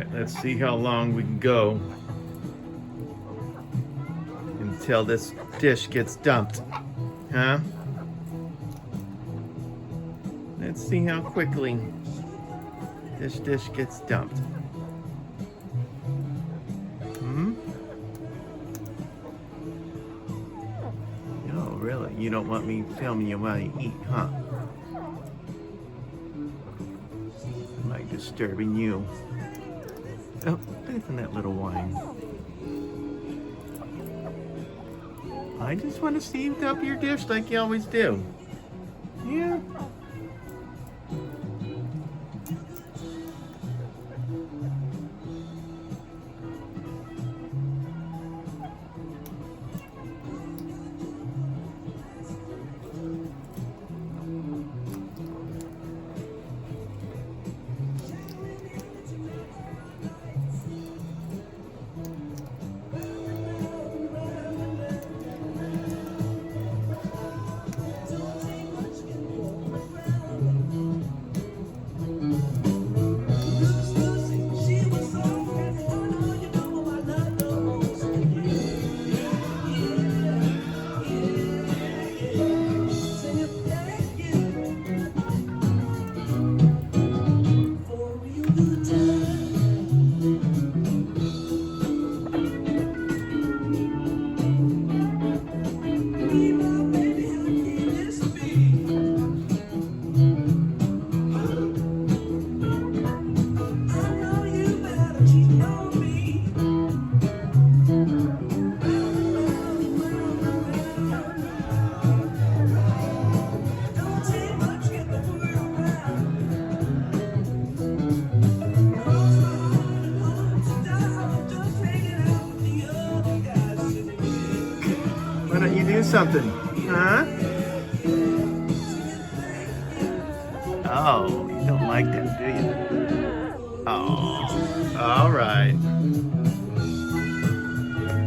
right, let's see how long we can go until this dish gets dumped. Huh? Let's see how quickly this dish gets dumped. Oh, really? You don't want me filming you while you eat, huh? Am I disturbing you? Oh, isn't that little wine? I just want to see you dump your dish like you always do. Yeah. Why don't you do something? Huh? Oh, you don't like that, do you? Oh, all right.